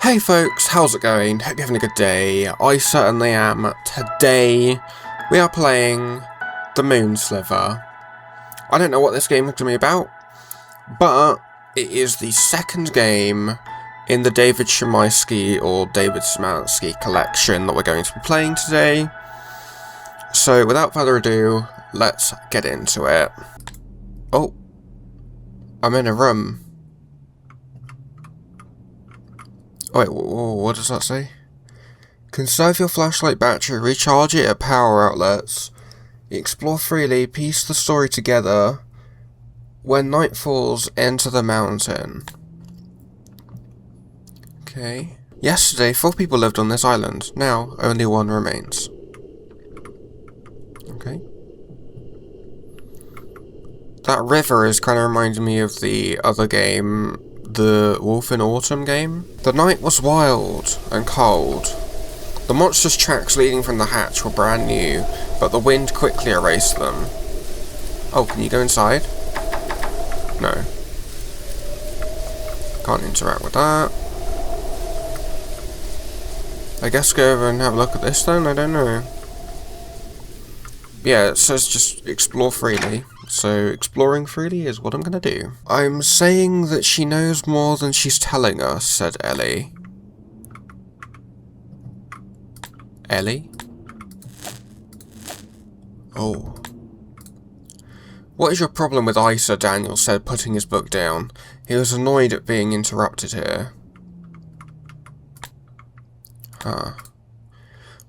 Hey folks, how's it going? Hope you're having a good day. I certainly am. Today, we are playing the Moon Sliver. I don't know what this game is going to be about, but it is the second game in the David Szymanski or David Szymanski collection that we're going to be playing today. So, without further ado, let's get into it. Oh, I'm in a room. Oh, wait, what does that say? Conserve your flashlight battery, recharge it at power outlets. Explore freely, piece the story together. When night falls, enter the mountain. Okay. Yesterday, 4 people lived on this island. Now, only 1 remains. Okay. That river is kind of reminding me of the other game, the Wolf in Autumn game. The night was wild and cold. The monster's tracks leading from the hatch were brand new, but the wind quickly erased them. Oh, can you go inside? No. Can't interact with that. I guess go over and have a look at this then? I don't know. Yeah, it says just explore freely. So, exploring freely is what I'm gonna do. I'm saying that she knows more than she's telling us, said Ellie. Ellie? Oh. What is your problem with Isa? Daniel said, putting his book down. He was annoyed at being interrupted here. Huh.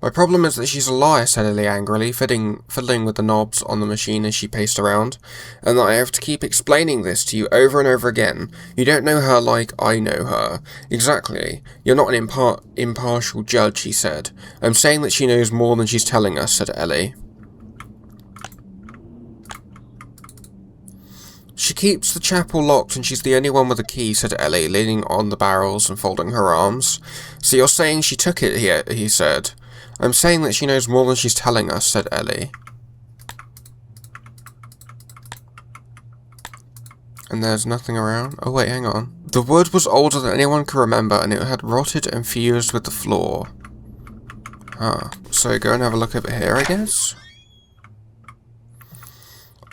My problem is that she's a liar, said Ellie angrily, fiddling with the knobs on the machine as she paced around, and that I have to keep explaining this to you over and over again. You don't know her like I know her. Exactly. You're not an impartial judge, he said. I'm saying that she knows more than she's telling us, said Ellie. She keeps the chapel locked and she's the only one with a key, said Ellie, leaning on the barrels and folding her arms. So you're saying she took it here, he said. I'm saying that she knows more than she's telling us, said Ellie. And there's nothing around? Oh wait, hang on. The wood was older than anyone could remember and it had rotted and fused with the floor. Huh. So go and have a look over here, I guess?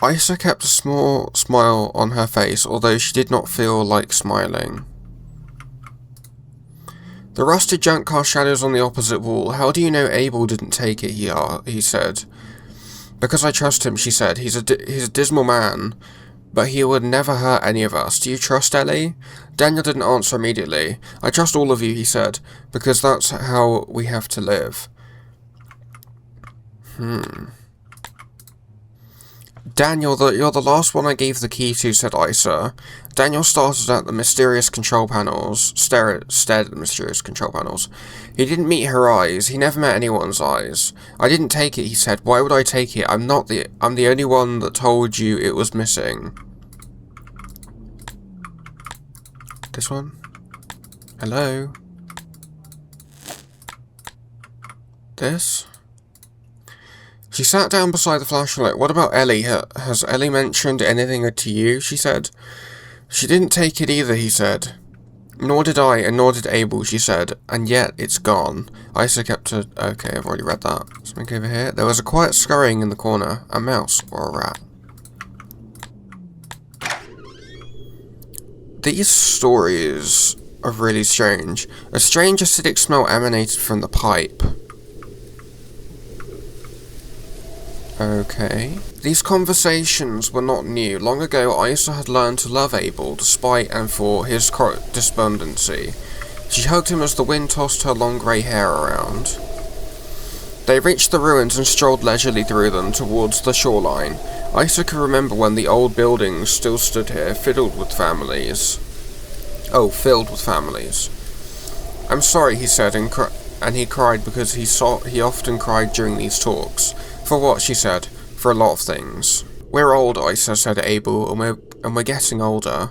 Isa kept a small smile on her face, although she did not feel like smiling. The rusted junk car shadows on the opposite wall. How do you know Abel didn't take it, he said. Because I trust him, she said. He's a dismal man, but he would never hurt any of us. Do you trust Ellie? Daniel didn't answer immediately. I trust all of you, he said, because that's how we have to live. Daniel, you're the last one I gave the key to, said Isa. Daniel started at the mysterious control panels, stared at the mysterious control panels. He didn't meet her eyes. He never met anyone's eyes. I didn't take it, he said. Why would I take it? I'm the only one that told you it was missing. This one? Hello? This? She sat down beside the flashlight. What about Ellie? Has Ellie mentioned anything to you? She said. She didn't take it either, he said. Nor did I, and nor did Abel, she said. And yet, it's gone. Isa kept her... Okay, I've already read that. Something over here. There was a quiet scurrying in the corner. A mouse or a rat. These stories are really strange. A strange acidic smell emanated from the pipe. Okay. These conversations were not new. Long ago, Isa had learned to love Abel, despite and for his despondency. She hugged him as the wind tossed her long grey hair around. They reached the ruins and strolled leisurely through them towards the shoreline. Isa could remember when the old buildings still stood here, filled with families. I'm sorry, he said, and he cried because he often cried during these talks. For what, she said. For a lot of things. We're old, Isa, said Abel, and we're getting older.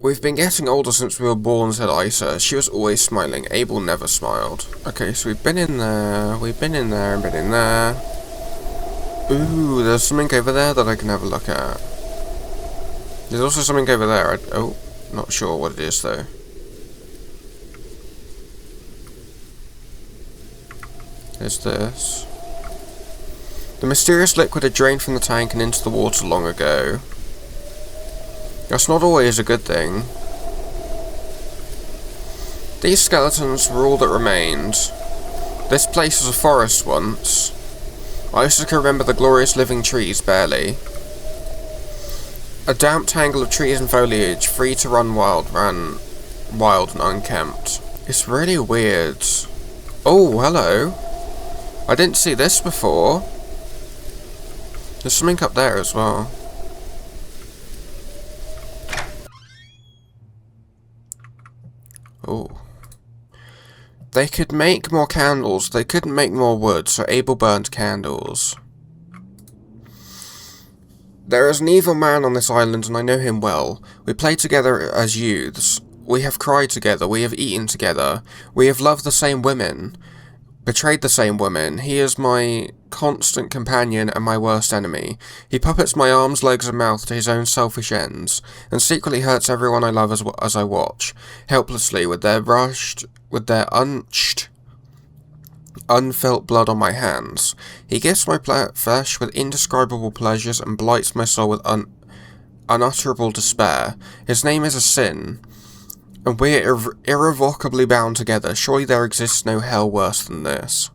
We've been getting older since we were born, said Isa. She was always smiling. Abel never smiled. Okay, so we've been in there, and been in there. Ooh, there's something over there that I can have a look at. There's also something over there. Oh, not sure what it is, though. There's this. The mysterious liquid had drained from the tank and into the water long ago. That's not always a good thing. These skeletons were all that remained. This place was a forest once. I also can remember the glorious living trees barely. A damp tangle of trees and foliage, free to run wild and unkempt. It's really weird. Oh, hello. I didn't see this before. There's something up there as well. Oh. They could make more candles. They couldn't make more wood, so Abel burned candles. There is an evil man on this island, and I know him well. We played together as youths. We have cried together. We have eaten together. We have loved the same women. Betrayed the same women. He is my constant companion and my worst enemy. He puppets my arms, legs and mouth to his own selfish ends, and secretly hurts everyone I love as I watch, helplessly, with their unfelt blood on my hands. He gifts my flesh with indescribable pleasures and blights my soul with unutterable despair. His name is a sin, and we are irrevocably bound together. Surely there exists no hell worse than this.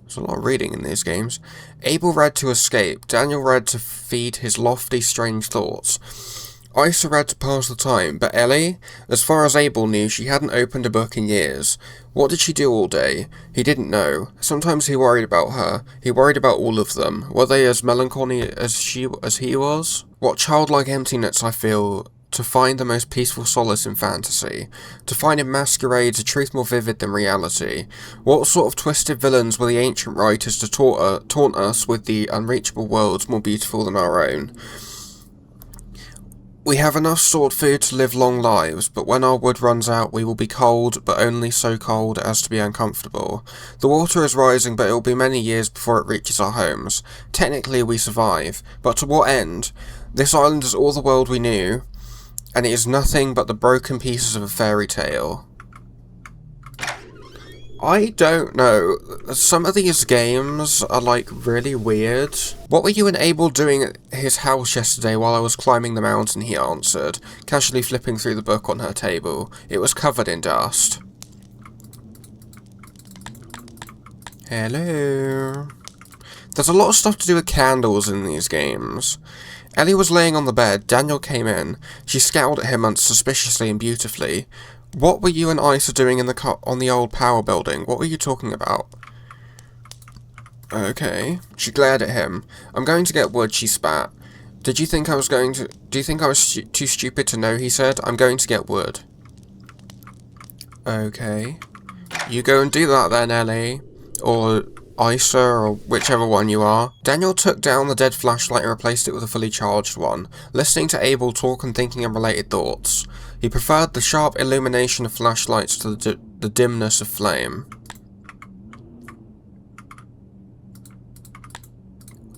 There's a lot of reading in these games. Abel read to escape. Daniel read to feed his lofty, strange thoughts. Isa read to pass the time, but Ellie, as far as Abel knew, she hadn't opened a book in years. What did she do all day? He didn't know. Sometimes he worried about her. He worried about all of them. Were they as melancholy as he was? What childlike emptiness I feel to find the most peaceful solace in fantasy. To find in masquerades a truth more vivid than reality. What sort of twisted villains were the ancient writers to taunt us with the unreachable worlds more beautiful than our own? We have enough stored food to live long lives, but when our wood runs out we will be cold, but only so cold as to be uncomfortable. The water is rising, but it will be many years before it reaches our homes. Technically we survive, but to what end? This island is all the world we knew, and it is nothing but the broken pieces of a fairy tale. I don't know. Some of these games are like really weird. What were you and Abel doing at his house yesterday while I was climbing the mountain? He answered, casually flipping through the book on her table. It was covered in dust. Hello. There's a lot of stuff to do with candles in these games. Ellie was laying on the bed. Daniel came in. She scowled at him unsuspiciously and beautifully. What were you and Isa doing in on the old power building? What were you talking about? Okay. She glared at him. I'm going to get wood, she spat. Do you think I was too stupid to know, he said. I'm going to get wood. Okay. You go and do that then, Ellie. Or Isa, or whichever one you are. Daniel took down the dead flashlight and replaced it with a fully charged one, listening to Abel talk and thinking unrelated thoughts. He preferred the sharp illumination of flashlights to the dimness of flame.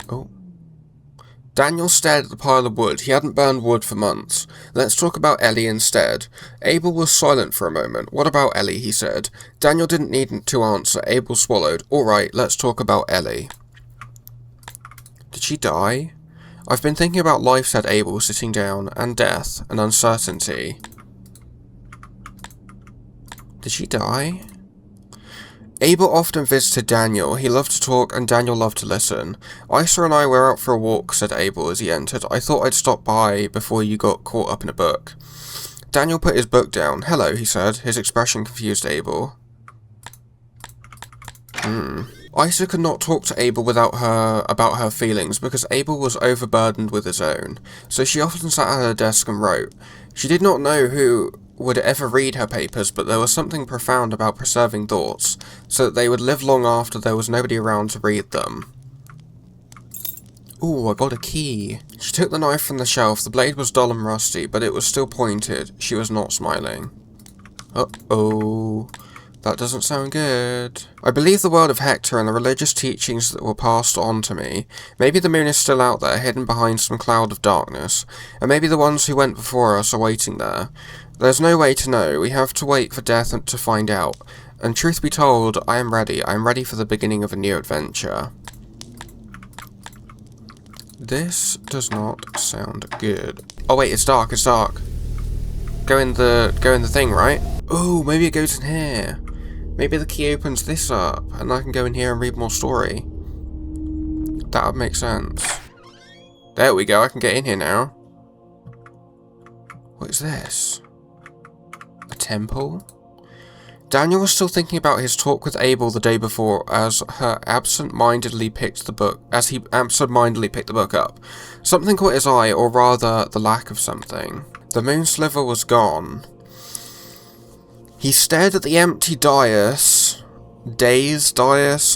Oh. Daniel stared at the pile of wood. He hadn't burned wood for months. Let's talk about Ellie instead. Abel was silent for a moment. What about Ellie, he said. Daniel didn't need to answer. Abel swallowed. Alright, let's talk about Ellie. Did she die? I've been thinking about life, said Abel, sitting down, and death, and uncertainty. Did she die? Abel often visited Daniel. He loved to talk, and Daniel loved to listen. Isa and I were out for a walk, said Abel as he entered. I thought I'd stop by before you got caught up in a book. Daniel put his book down. Hello, he said. His expression confused Abel. Isa could not talk to Abel about her feelings, because Abel was overburdened with his own. So she often sat at her desk and wrote. She did not know who would ever read her papers, but there was something profound about preserving thoughts, so that they would live long after there was nobody around to read them. Ooh, I got a key. She took the knife from the shelf. The blade was dull and rusty, but it was still pointed. She was not smiling. Uh-oh. That doesn't sound good. I believe the world of Hector and the religious teachings that were passed on to me. Maybe the moon is still out there, hidden behind some cloud of darkness, and maybe the ones who went before us are waiting there. There's no way to know. We have to wait for death to find out. And truth be told, I am ready. I am ready for the beginning of a new adventure. This does not sound good. Oh wait, it's dark, it's dark. Go in the thing, right? Oh, maybe it goes in here. Maybe the key opens this up, and I can go in here and read more story. That would make sense. There we go, I can get in here now. What is this? A temple? Daniel was still thinking about his talk with Abel the day before as he absent-mindedly picked the book up. Something caught his eye, or rather, the lack of something. The Moon Sliver was gone. He stared at the empty dais. I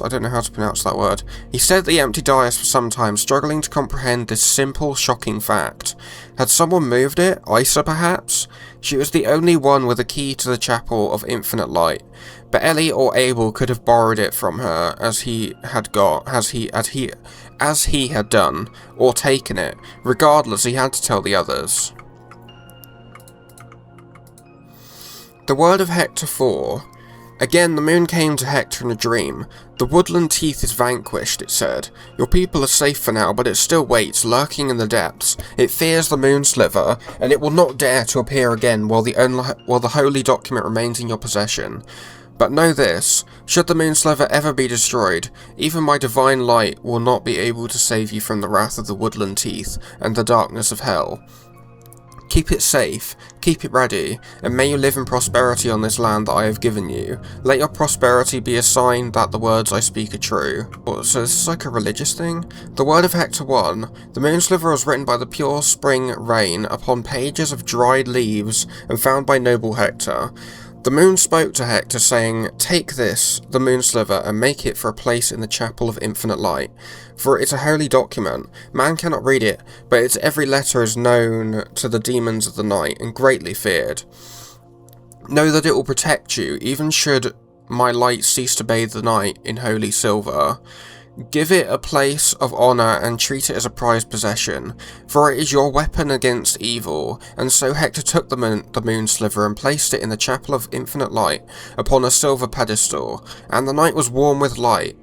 don't know how to pronounce that word. He stared at the empty dais for some time, struggling to comprehend this simple, shocking fact. Had someone moved it? Isa, perhaps? She was the only one with a key to the Chapel of Infinite Light, but Ellie or Abel could have borrowed it from her as he had done, or taken it. Regardless, he had to tell the others. The word of Hector 4. Again, the moon came to Hector in a dream. The woodland teeth is vanquished, it said. Your people are safe for now, but it still waits, lurking in the depths. It fears the Moon Sliver, and it will not dare to appear again while the holy document remains in your possession. But know this, should the Moon Sliver ever be destroyed, even my divine light will not be able to save you from the wrath of the woodland teeth and the darkness of hell. Keep it safe, keep it ready, and may you live in prosperity on this land that I have given you. Let your prosperity be a sign that the words I speak are true. So this is like a religious thing? The word of Hector 1. The Moon Sliver was written by the pure spring rain upon pages of dried leaves and found by noble Hector. The moon spoke to Hector, saying, Take this, the Moon Sliver, and make it for a place in the Chapel of Infinite Light. For it is a holy document. Man cannot read it, but its every letter is known to the demons of the night, and greatly feared. Know that it will protect you, even should my light cease to bathe the night in holy silver. Give it a place of honour and treat it as a prized possession, for it is your weapon against evil. And so Hector took the moon sliver and placed it in the Chapel of Infinite Light upon a silver pedestal, and the night was warm with light,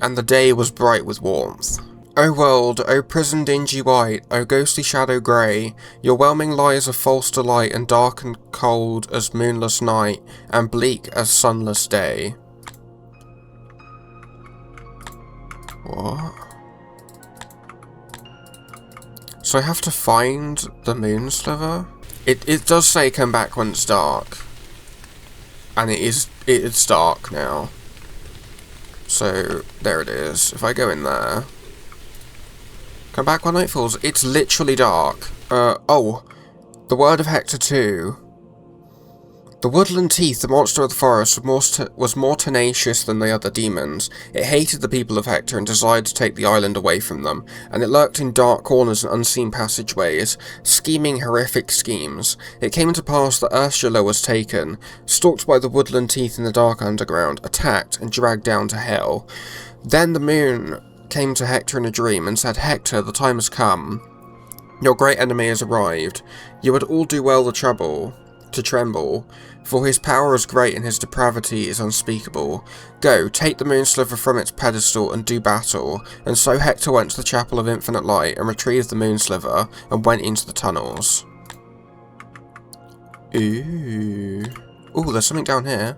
and the day was bright with warmth. O world, O prison dingy white, O ghostly shadow grey, your whelming lies of false delight, and dark and cold as moonless night, and bleak as sunless day. What? So I have to find the Moon Sliver? It does say come back when it's dark. And it's dark now. So there it is. If I go in there. Come back when night falls. It's literally dark. Oh. The word of Hector 2. The woodland teeth, the monster of the forest, was more tenacious than the other demons. It hated the people of Hector and desired to take the island away from them, and it lurked in dark corners and unseen passageways, scheming horrific schemes. It came to pass that Ursula was taken, stalked by the woodland teeth in the dark underground, attacked, and dragged down to hell. Then the moon came to Hector in a dream and said, Hector, the time has come. Your great enemy has arrived. You would all do well to tremble, for his power is great and his depravity is unspeakable. Go, take the Moon Sliver from its pedestal and do battle. And so Hector went to the Chapel of Infinite Light and retrieved the Moon Sliver and went into the tunnels. Ooh, there's something down here.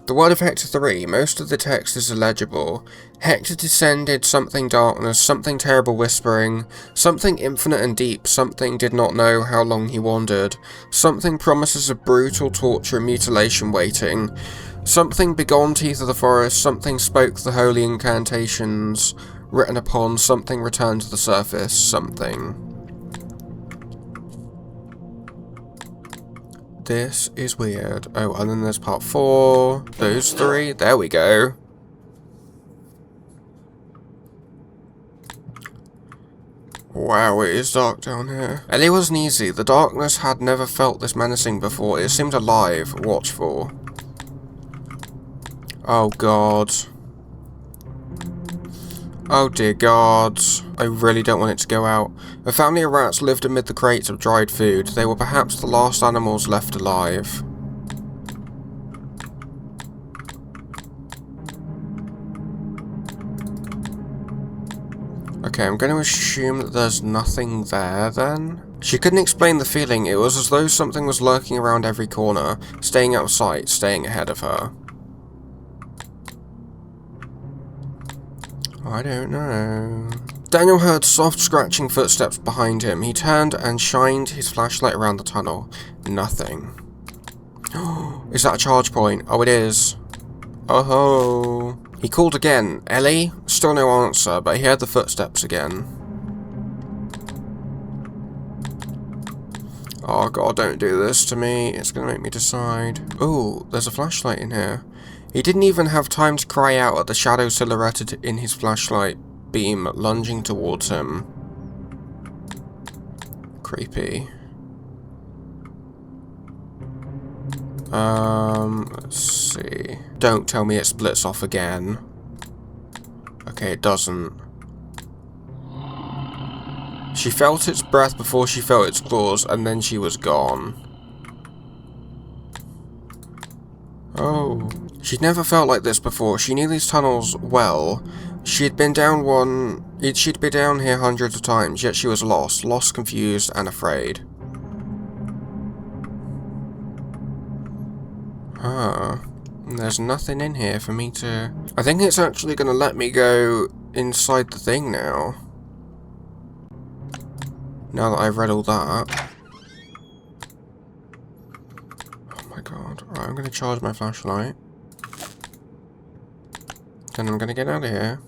The word of Hector 3, most of the text is illegible. Hector descended, something darkness, something terrible whispering, something infinite and deep, something did not know how long he wandered, something promises of brutal torture and mutilation waiting, something begone teeth of the forest, something spoke the holy incantations written upon, something returned to the surface, something. This is weird. Oh, and then there's part 4. Those 3. There we go. Wow, it is dark down here. Ellie wasn't easy. The darkness had never felt this menacing before. It seemed alive, watchful. Oh god. Oh dear god. I really don't want it to go out. A family of rats lived amid the crates of dried food. They were perhaps the last animals left alive. Okay, I'm going to assume that there's nothing there then. She couldn't explain the feeling. It was as though something was lurking around every corner, staying out of sight, staying ahead of her. I don't know. Daniel heard soft scratching footsteps behind him. He turned and shined his flashlight around the tunnel. Nothing. Is that a charge point? Oh, it is. Oh ho. He called again. Ellie? Still no answer, but he heard the footsteps again. Oh god, don't do this to me. It's gonna make me decide. Oh, there's a flashlight in here. He didn't even have time to cry out at the shadow silhouetted in his flashlight beam lunging towards him. Creepy. Let's see. Don't tell me it splits off again. Okay, it doesn't. She felt its breath before she felt its claws, and then she was gone. Oh. She'd never felt like this before. She knew these tunnels well. She'd been down here hundreds of times, yet she was lost, confused, and afraid. There's nothing in here for me to... I think it's actually going to let me go inside the thing now. Now that I've read all that. Oh my god. Right, I'm going to charge my flashlight. Then I'm going to get out of here.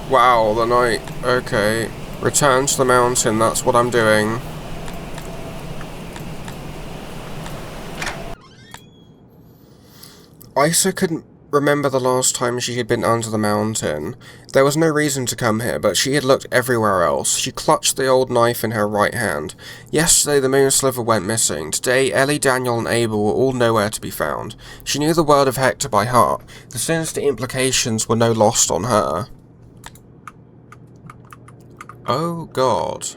Wow, the night. Okay. Return to the mountain, that's what I'm doing. Isa couldn't remember the last time she had been under the mountain. There was no reason to come here, but she had looked everywhere else. She clutched the old knife in her right hand. Yesterday the Moon Sliver went missing. Today Ellie, Daniel and Abel were all nowhere to be found. She knew the word of Hector by heart. The sinister implications were no lost on her. Oh god.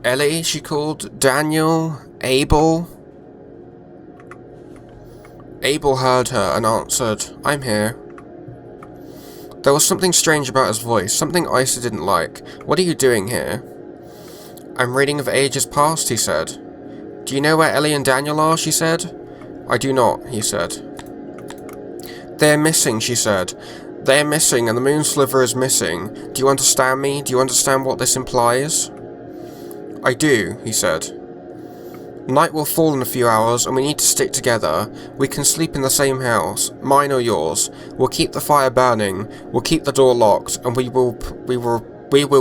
Ellie, she called. Daniel. Abel. Abel heard her and answered, "I'm here." There was something strange about his voice, something Isa didn't like. "What are you doing here?" "I'm reading of ages past," he said. "Do you know where Ellie and Daniel are?" she said. "I do not," he said. "They're missing," she said. "They're missing, and the Moon Sliver is missing. Do you understand me? Do you understand what this implies?" "I do," he said. "Night will fall in a few hours, and we need to stick together. We can sleep in the same house, mine or yours. We'll keep the fire burning. We'll keep the door locked, and we will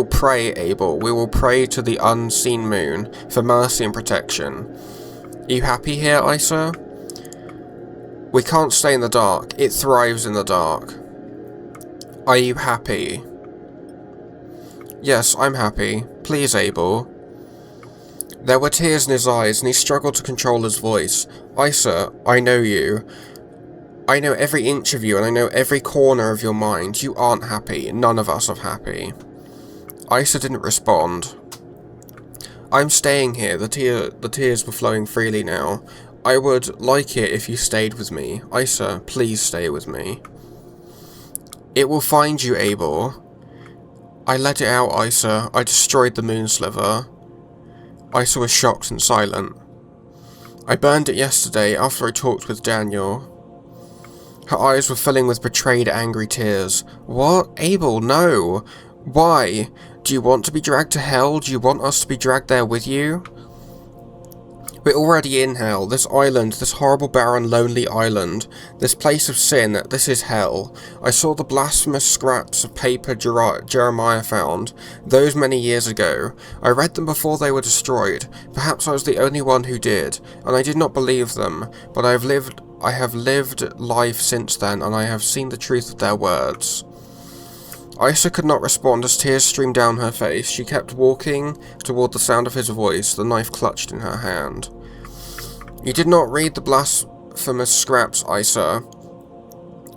pray, Abel. We will pray to the unseen moon for mercy and protection. Are you happy here, Isa? We can't stay in the dark. It thrives in the dark. Are you happy?" "Yes, I'm happy. Please, Abel." There were tears in his eyes, and he struggled to control his voice. "Isa, I know you. I know every inch of you, and I know every corner of your mind. You aren't happy. None of us are happy." Isa didn't respond. "I'm staying here." The tears were flowing freely now. "I would like it if you stayed with me. Isa, please stay with me." "It will find you, Abel." "I let it out, Isa. I destroyed the Moon Sliver." Isa was shocked and silent. "I burned it yesterday after I talked with Daniel." Her eyes were filling with betrayed, angry tears. "What? Abel, no! Why? Do you want to be dragged to hell? Do you want us to be dragged there with you?" "We're already in hell. This island, this horrible, barren, lonely island. This place of sin, this is hell. I saw the blasphemous scraps of paper Jeremiah found, those many years ago. I read them before they were destroyed. Perhaps I was the only one who did, and I did not believe them, but I have lived life since then, and I have seen the truth of their words." Isa could not respond as tears streamed down her face. She kept walking toward the sound of his voice, the knife clutched in her hand. "You did not read the blasphemous scraps, Isa,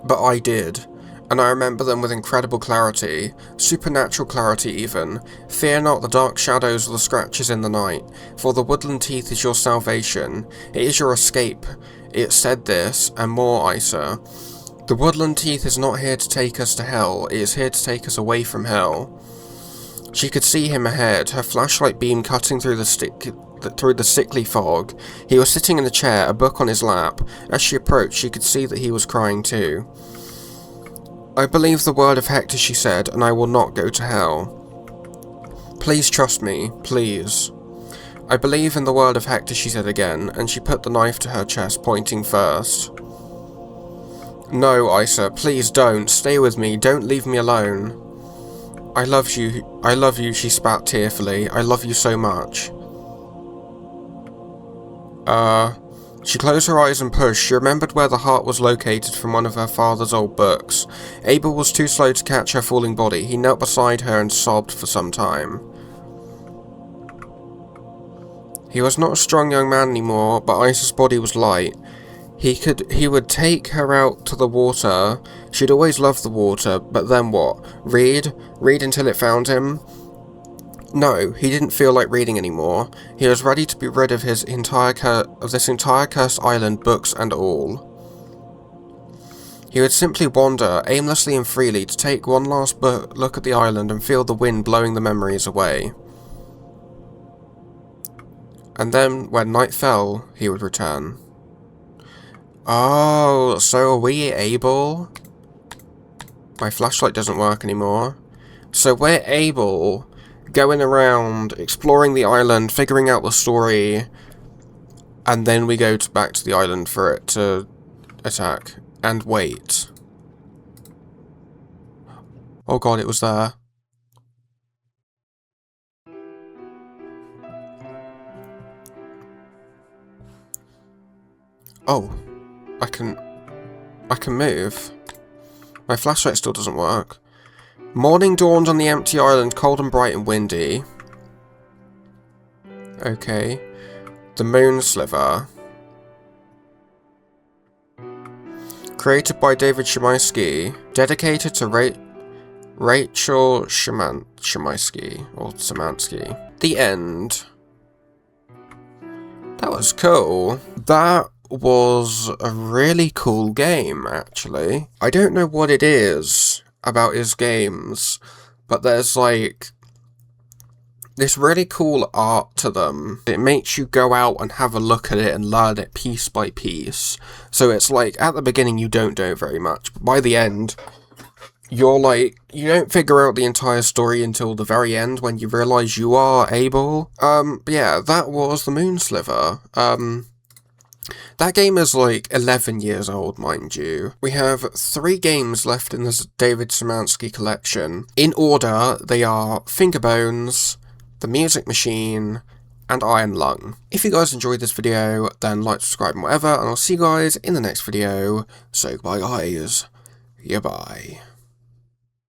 but I did, and I remember them with incredible clarity, supernatural clarity even. Fear not the dark shadows or the scratches in the night, for the woodland teeth is your salvation. It is your escape. It said this, and more, Isa. The woodland teeth is not here to take us to hell, it is here to take us away from hell. She could see him ahead, her flashlight beam cutting through the sickly fog. He was sitting in a chair, a book on his lap. As she approached, she could see that he was crying too. I believe the word of Hector, she said, and I will not go to hell. Please trust me, please. I believe in the word of Hector, she said again, and she put the knife to her chest, pointing first. No, Isa, please don't. Stay with me. Don't leave me alone. I love you, she spat tearfully. I love you so much. She closed her eyes and pushed. She remembered where the heart was located from one of her father's old books. Abel was too slow to catch her falling body. He knelt beside her and sobbed for some time. He was not a strong young man anymore, but Isa's body was light. He would take her out to the water. She'd always loved the water, but then what? Read? Read until it found him? No, he didn't feel like reading anymore. He was ready to be rid of this entire cursed island, books and all. He would simply wander, aimlessly and freely, to take one last look at the island and feel the wind blowing the memories away. And then, when night fell, he would return. Oh, so are we able? My flashlight doesn't work anymore. So we're able, going around, exploring the island, figuring out the story, and then we go back to the island for it to attack. And wait. Oh god, it was there. Oh. I can move. My flashlight still doesn't work. Morning dawned on the empty island, cold and bright and windy. Okay. The Moon Sliver. Created by David Szymanski. Dedicated to Rachel Szymanski. Or Szymanski. The end. That was cool. That was a really cool game, actually. I don't know what it is about his games, but there's like this really cool art to them. It makes you go out and have a look at it and learn it piece by piece. So it's like, at the beginning you don't know very much, but by the end, you're like, you don't figure out the entire story until the very end when you realise you are able. Yeah, that was the Moon Sliver. That game is like 11 years old, mind you. We have 3 games left in this David Szymanski collection. In order, they are Fingerbones, The Music Machine, and Iron Lung. If you guys enjoyed this video, then like, subscribe, and whatever, and I'll see you guys in the next video. So goodbye, guys. Goodbye.